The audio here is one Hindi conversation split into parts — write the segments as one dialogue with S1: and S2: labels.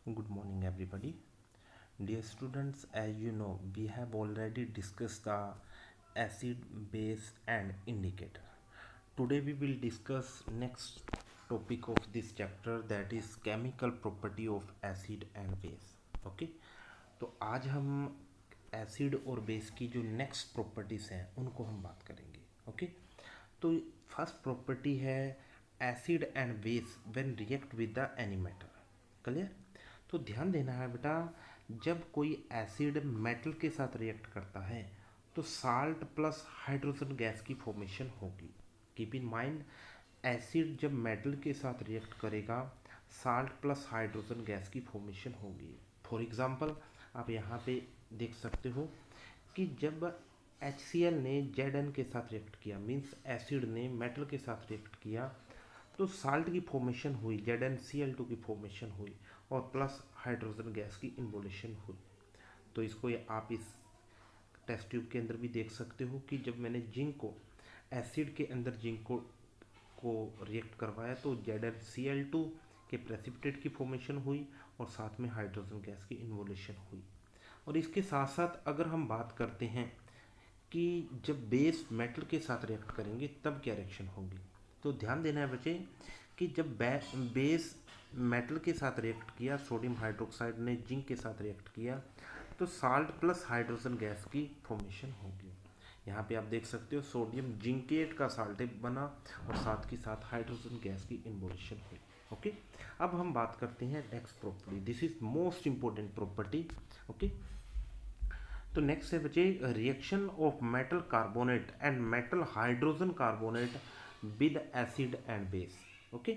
S1: Good morning, everybody. Dear students, as you know, we have already discussed the acid, base, and indicator. Today, we will discuss next topic of this chapter, that is chemical property of acid and base. Okay, तो आज हम एसिड और बेस की जो नेक्स्ट प्रॉपर्टीज हैं उनको हम बात करेंगे. ओके, तो फर्स्ट प्रॉपर्टी है acid and base when react with the any matter. Clear. तो ध्यान देना है बेटा, जब कोई एसिड मेटल के साथ रिएक्ट करता है तो साल्ट प्लस हाइड्रोजन गैस की फॉर्मेशन होगी. कीप इन माइंड, एसिड जब मेटल के साथ रिएक्ट करेगा साल्ट प्लस हाइड्रोजन गैस की फॉर्मेशन होगी. फॉर एग्जांपल आप यहाँ पे देख सकते हो कि जब HCl ने Zn के साथ रिएक्ट किया, मीन्स एसिड ने मेटल के साथ रिएक्ट किया, तो साल्ट की फॉर्मेशन हुई, ZnCl2 की फॉर्मेशन हुई और प्लस हाइड्रोजन गैस की इन्वोल्यूशन हुई. तो इसको आप इस टेस्ट ट्यूब के अंदर भी देख सकते हो कि जब मैंने जिंक को एसिड के अंदर जिंक को रिएक्ट करवाया तो ZnCl2 के प्रेसिपिटेट की फॉर्मेशन हुई और साथ में हाइड्रोजन गैस की इन्वोल्यूशन हुई. और इसके साथ साथ अगर हम बात करते हैं कि जब बेस मेटल के साथ रिएक्ट करेंगे तब क्या रिएक्शन होगी, तो ध्यान देना है बच्चे कि जब बेस मेटल के साथ रिएक्ट किया, सोडियम हाइड्रोक्साइड ने जिंक के साथ रिएक्ट किया, तो साल्ट प्लस हाइड्रोजन गैस की फॉर्मेशन होगी. यहाँ पे आप देख सकते हो सोडियम जिंकेट का साल्ट बना और साथ के साथ हाइड्रोजन गैस की इन्वोल्यूशन हुई. ओके, अब हम बात करते हैं next property. This is most important property. Okay, तो नेक्स्ट है बच्चे reaction of metal carbonate and metal hydrogen carbonate with acid and base. Okay,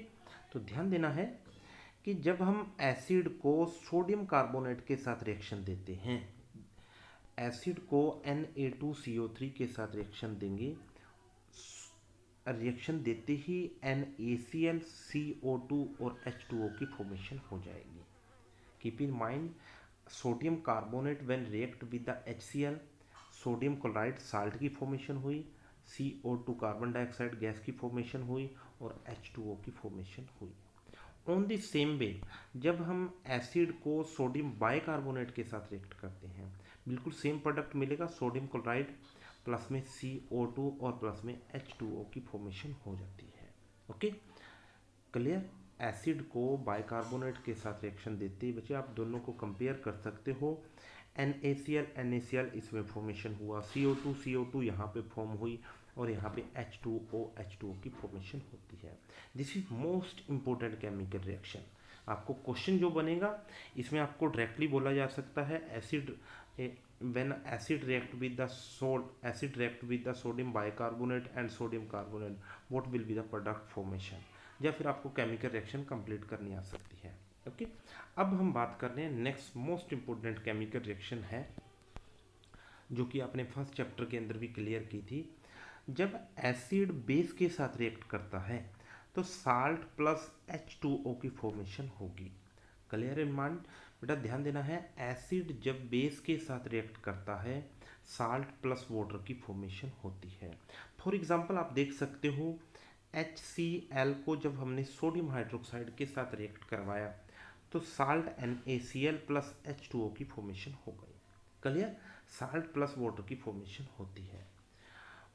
S1: तो ध्यान देना है कि जब हम एसिड को सोडियम कार्बोनेट के साथ रिएक्शन देते हैं, एसिड को Na2CO3 के साथ रिएक्शन देंगे, रिएक्शन देते ही NaCl, CO2 और H2O की फॉर्मेशन हो जाएगी. Keep in mind, sodium carbonate when react with the HCl, sodium chloride salt की फॉर्मेशन हुई, CO2 कार्बन डाइऑक्साइड गैस की फॉर्मेशन हुई और H2O की फॉर्मेशन हुई. ऑन द सेम वे जब हम एसिड को सोडियम बाइकार्बोनेट के साथ रिएक्ट करते हैं, बिल्कुल सेम प्रोडक्ट मिलेगा, सोडियम क्लोराइड प्लस में CO2 और प्लस में H2O की फॉर्मेशन हो जाती है. Okay, clear. एसिड को बाइकार्बोनेट के साथ रिएक्शन देते ही बच्चे आप दोनों को कंपेयर कर सकते हो. NaCl इसमें फॉर्मेशन हुआ, CO2 यहाँ पे फॉर्म हुई और यहाँ पे H2O की फॉर्मेशन होती है. This is most important chemical reaction. आपको क्वेश्चन जो बनेगा इसमें आपको डायरेक्टली बोला जा सकता है acid when acid react with the sodium bicarbonate and sodium carbonate, what will be the product formation, या फिर आपको केमिकल रिएक्शन कंप्लीट करनी आ सकती है. ओके, अब हम बात कर रहे हैं next most important chemical reaction है जो कि आपने फर्स्ट चैप्टर के अंदर भी क्लियर की थी. जब एसिड बेस के साथ रिएक्ट करता है तो साल्ट प्लस H2O की फॉर्मेशन होगी. क्लियर इन माइंड बेटा, ध्यान देना है, एसिड जब बेस के साथ रिएक्ट करता है साल्ट प्लस वाटर की फॉर्मेशन होती है. फॉर एग्जांपल आप देख सकते हो HCl को जब हमने सोडियम हाइड्रोक्साइड के साथ रिएक्ट करवाया तो साल्ट NaCl प्लस H2O की फॉर्मेशन हो गई. क्लियर, साल्ट प्लस वाटर की फॉर्मेशन होती है.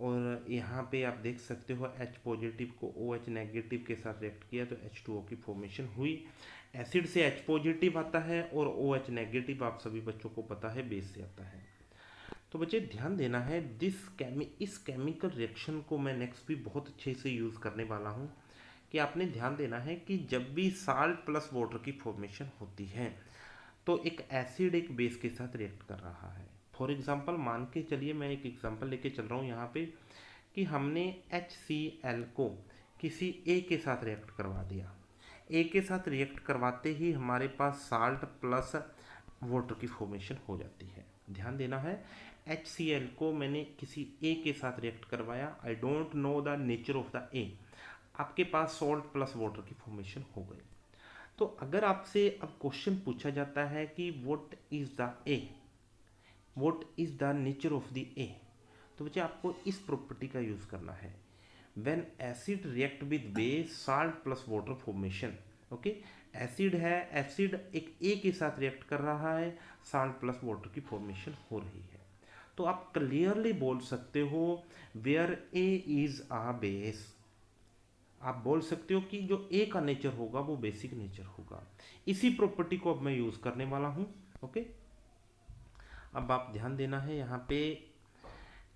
S1: और यहाँ पे आप देख सकते हो H पॉजिटिव को OH नेगेटिव के साथ रिएक्ट किया तो H2O की फॉर्मेशन हुई. एसिड से H पॉजिटिव आता है और OH नेगेटिव आप सभी बच्चों को पता है बेस से आता है. तो बच्चे ध्यान देना है, इस केमिकल रिएक्शन को मैं नेक्स्ट भी बहुत अच्छे से यूज़ करने वाला हूँ कि आपने ध्यान देना है कि जब भी साल्ट प्लस वाटर की फॉर्मेशन होती है तो एक एसिड एक बेस के साथ रिएक्ट कर रहा है. फॉर एग्जांपल मान के चलिए, मैं एक एग्जांपल लेके चल रहा हूँ यहाँ पे कि हमने HCl को किसी A के साथ रिएक्ट करवा दिया. A के साथ रिएक्ट करवाते ही हमारे पास साल्ट प्लस वाटर की फॉर्मेशन हो जाती है. ध्यान देना है, HCl को मैंने किसी A के साथ रिएक्ट करवाया, I don't know the nature of the A, आपके पास सॉल्ट प्लस वाटर की फॉर्मेशन हो गई. तो अगर आपसे अब क्वेश्चन पूछा जाता है कि what is the nature of the A, तो बच्चे आपको इस प्रॉपर्टी का यूज करना है. When acid react with base salt plus water formation, okay, acid है, एसिड एक ए के साथ रिएक्ट कर रहा है, साल्ट प्लस वाटर की फॉर्मेशन हो रही है। तो आप क्लियरली बोल सकते हो where A is a base, आप बोल सकते हो कि जो ए का नेचर होगा वो बेसिक नेचर होगा। इसी प्रॉपर्टी को अब मैं यूज करने वाला हूं। ओके, अब आप ध्यान देना है यहाँ पे,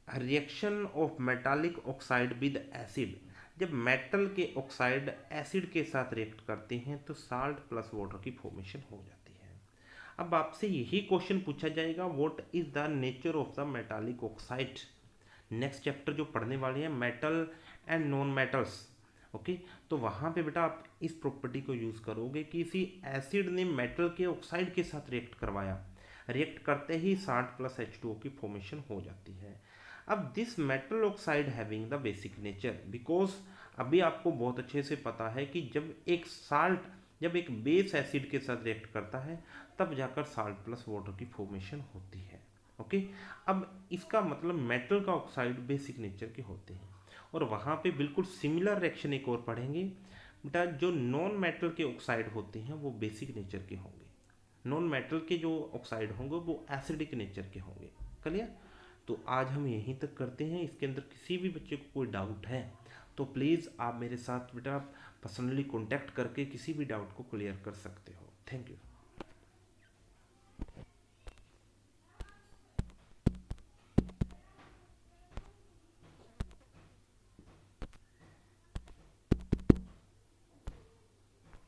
S1: reaction of metallic oxide with acid, जब मेटल के ऑक्साइड एसिड के साथ रिएक्ट करते हैं तो साल्ट प्लस वाटर की फॉर्मेशन हो जाती है। अब आपसे यही क्वेश्चन पूछा जाएगा, what is the nature of the metallic oxide. Next chapter जो पढ़ने वाले हैं metal and non metals. Okay, तो वहाँ पे बेटा आप इस प्रॉपर्टी को यूज़ करोगे कि किसी एसिड ने मेटल के ऑक्साइड के साथ रिएक्ट करवाया, रिएक्ट करते ही साल्ट प्लस H2O की फॉर्मेशन हो जाती है। अब this metal oxide having the basic nature, because अभी आपको बहुत अच्छे से पता है कि जब एक बेस एसिड के साथ रिएक्ट करता है तब जाकर साल्ट प्लस वाटर की फॉर्मेशन होती है। ओके, अब इसका मतलब मेटल का ऑक्साइड बेसिक नेचर के होते हैं। और वहाँ पे बिल्कुल सिमिलर रिएक्शन एक और पढ़ेंगे बेटा, जो नॉन मेटल के ऑक्साइड होते हैं वो बेसिक नेचर के होंगे, नॉन मेटल के जो ऑक्साइड होंगे वो एसिडिक नेचर के होंगे। क्लियर? तो आज हम यहीं तक करते हैं। इसके अंदर किसी भी बच्चे को कोई डाउट है तो प्लीज़ आप मेरे साथ बेटा पर्सनली कांटेक्ट करके किसी भी डाउट को क्लियर कर सकते हो। Thank you.